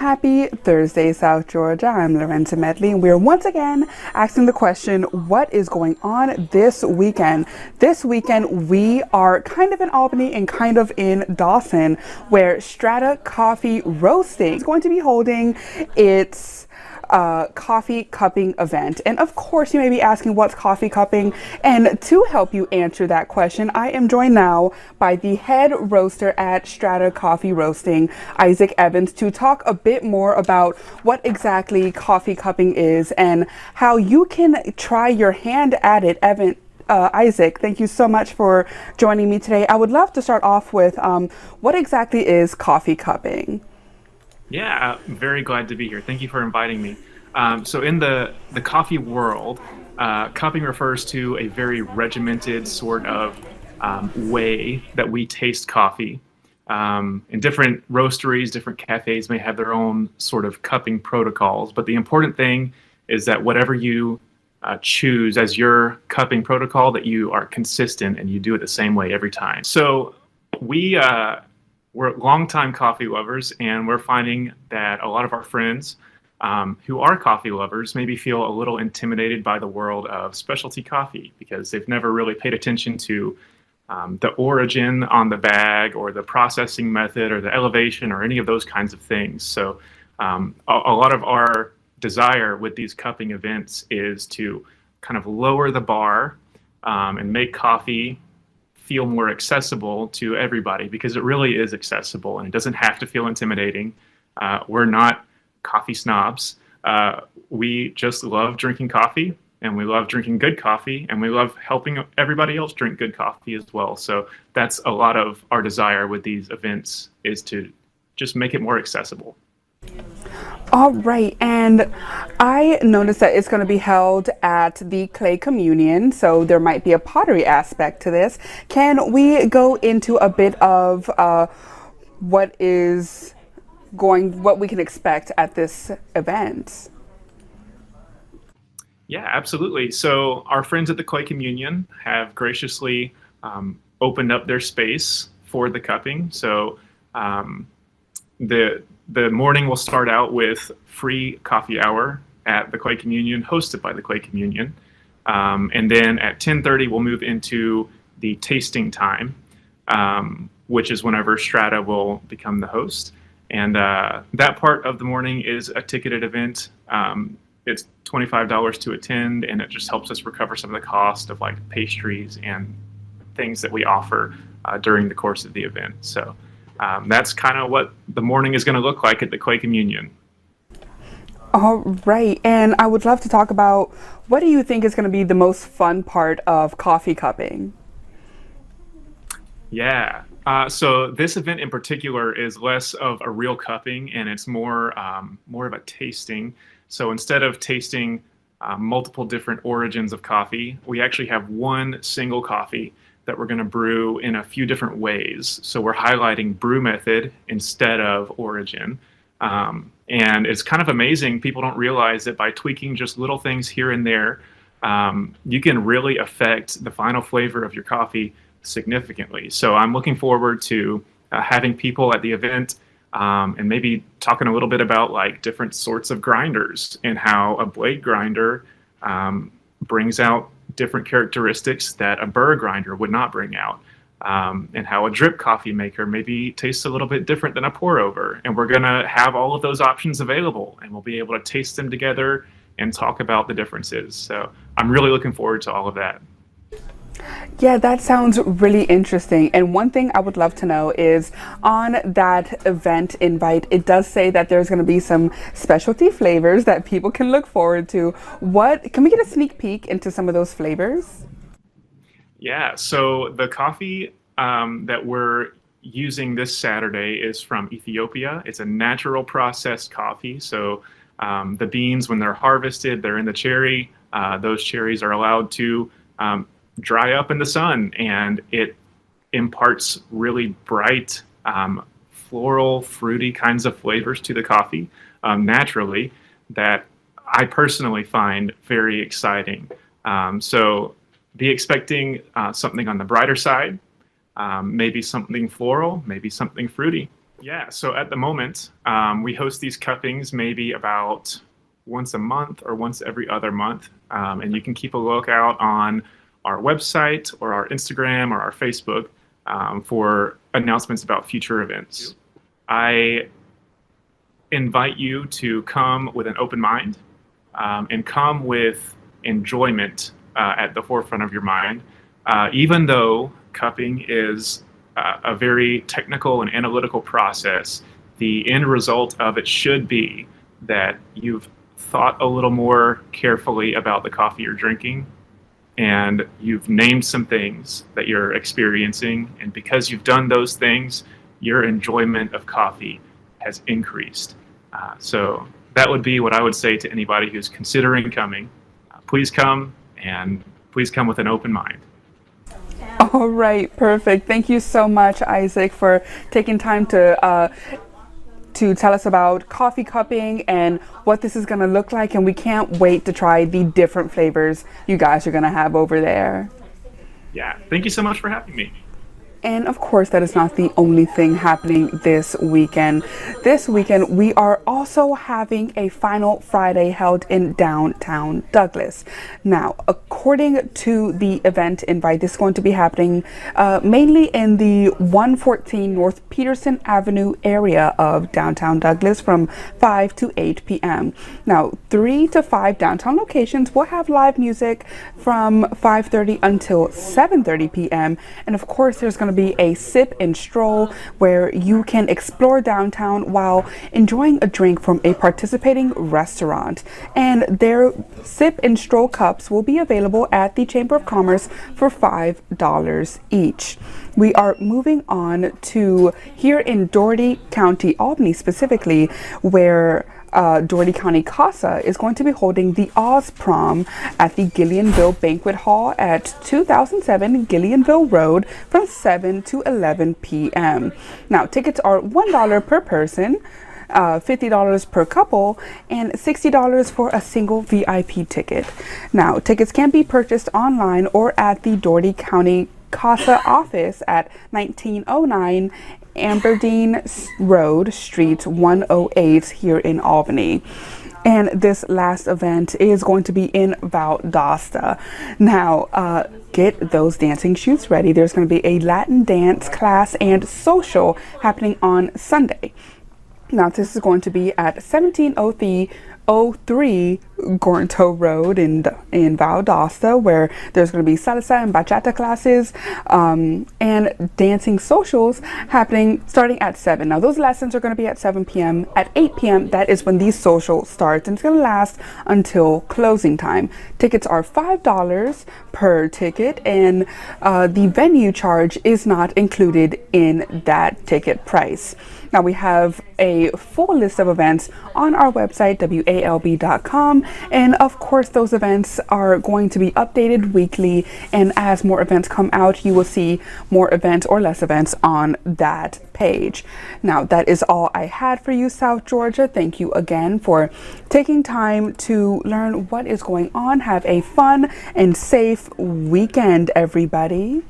Happy Thursday, South Georgia. I'm Lorenza Medley, and we're once again asking the question, what is going on this weekend? This weekend, we are kind of in Albany and kind of in Dawson, where Strata Coffee Roasting is going to be holding its coffee cupping event. And of course, you may be asking, what's coffee cupping? And to help you answer that question, I am joined now by the head roaster at Strata Coffee Roasting, Isaac Evans, to talk a bit more about what exactly coffee cupping is and how you can try your hand at it. Isaac, thank you so much for joining me today. I would love to start off with what exactly is coffee cupping? Yeah, very glad to be here. Thank you for inviting me. So in the coffee world, cupping refers to a very regimented sort of way that we taste coffee. And different roasteries, different cafes may have their own sort of cupping protocols, but the important thing is that whatever you choose as your cupping protocol, that you are consistent and you do it the same way every time. So we're longtime coffee lovers, and we're finding that a lot of our friends who are coffee lovers maybe feel a little intimidated by the world of specialty coffee because they've never really paid attention to the origin on the bag or the processing method or the elevation or any of those kinds of things. So a lot of our desire with these cupping events is to kind of lower the bar and make coffee feel more accessible to everybody, because it really is accessible and it doesn't have to feel intimidating. We're not coffee snobs. We just love drinking coffee, and we love drinking good coffee, and we love helping everybody else drink good coffee as well. So that's a lot of our desire with these events, is to just make it more accessible. All right, and I noticed that it's going to be held at the Clay Communion, so there might be a pottery aspect to this. Can we go into a bit of what we can expect at this event? Yeah, absolutely. So our friends at the Clay Communion have graciously opened up their space for the cupping. So the morning will start out with free coffee hour at the Clay Communion, hosted by the Clay Communion. And then at 10:30, we'll move into the tasting time, which is whenever Strata will become the host. And that part of the morning is a ticketed event. It's $25 to attend, and it just helps us recover some of the cost of like pastries and things that we offer during the course of the event. So that's kind of what the morning is going to look like at the Clay Communion. All right, and I would love to talk about, what do you think is going to be the most fun part of coffee cupping? Yeah. So this event in particular is less of a real cupping, and it's more of a tasting. So instead of tasting multiple different origins of coffee, we actually have one single coffee that we're going to brew in a few different ways. So we're highlighting brew method instead of origin. And it's kind of amazing. People don't realize that by tweaking just little things here and there, you can really affect the final flavor of your coffee significantly. So I'm looking forward to having people at the event and maybe talking a little bit about like different sorts of grinders and how a blade grinder brings out different characteristics that a burr grinder would not bring out, and how a drip coffee maker maybe tastes a little bit different than a pour over. And we're going to have all of those options available, and we'll be able to taste them together and talk about the differences. So I'm really looking forward to all of that. Yeah, that sounds really interesting. And one thing I would love to know is, on that event invite, it does say that there's going to be some specialty flavors that people can look forward to. What can we get a sneak peek into some of those flavors? Yeah, so the coffee that we're using this Saturday is from Ethiopia. It's a natural processed coffee. So the beans, when they're harvested, they're in the cherry. Those cherries are allowed to dry up in the sun, and it imparts really bright, floral, fruity kinds of flavors to the coffee naturally, that I personally find very exciting. So be expecting something on the brighter side, maybe something floral, maybe something fruity. Yeah, so at the moment, we host these cuppings maybe about once a month or once every other month. And you can keep a lookout on our website or our Instagram or our Facebook for announcements about future events. I invite you to come with an open mind and come with enjoyment at the forefront of your mind, even though cupping is a very technical and analytical process. The end result of it should be that you've thought a little more carefully about the coffee you're drinking and you've named some things that you're experiencing. And because you've done those things, your enjoyment of coffee has increased. So that would be what I would say to anybody who's considering coming. Please come, and please come with an open mind. All right, perfect. Thank you so much, Isaac, for taking time to tell us about coffee cupping and what this is going to look like. And we can't wait to try the different flavors you guys are going to have over there. Yeah, thank you so much for having me. And of course, that is not the only thing happening this weekend. This weekend, we are also having a Final Friday held in downtown Douglas. Now, according to the event invite, this is going to be happening mainly in the 114 North Peterson Avenue area of downtown Douglas from 5 to 8 p.m. Now, 3 to 5 downtown locations will have live music from 5:30 until 7:30 p.m. And of course, there's going to be a sip and stroll where you can explore downtown while enjoying a drink from a participating restaurant. And their sip and stroll cups will be available at the Chamber of Commerce for $5 each. We are moving on to here in Dougherty County, Albany specifically, where Dougherty County CASA is going to be holding the Oz Prom at the Gillianville Banquet Hall at 2007 Gillianville Road from 7 to 11 p.m. Now, tickets are $1 per person, $50 per couple, and $60 for a single VIP ticket. Now, tickets can be purchased online or at the Dougherty County CASA office at 1909 Aberdeen Road, Street 108 here in Albany. And this last event is going to be in Valdosta. Now, get those dancing shoes ready. There's going to be a Latin dance class and social happening on Sunday. Now, this is going to be at 1703 Gornto Road in Valdosta, where there's going to be salsa and bachata classes and dancing socials happening starting at 7. Now, those lessons are going to be at 7 p.m. At 8 p.m., that is when these social starts, and it's going to last until closing time. Tickets are $5 per ticket, and the venue charge is not included in that ticket price. Now, we have a full list of events on our website, walb.com. And of course, those events are going to be updated weekly. And as more events come out, you will see more events or less events on that page. Now, that is all I had for you, South Georgia. Thank you again for taking time to learn what is going on. Have a fun and safe weekend, everybody.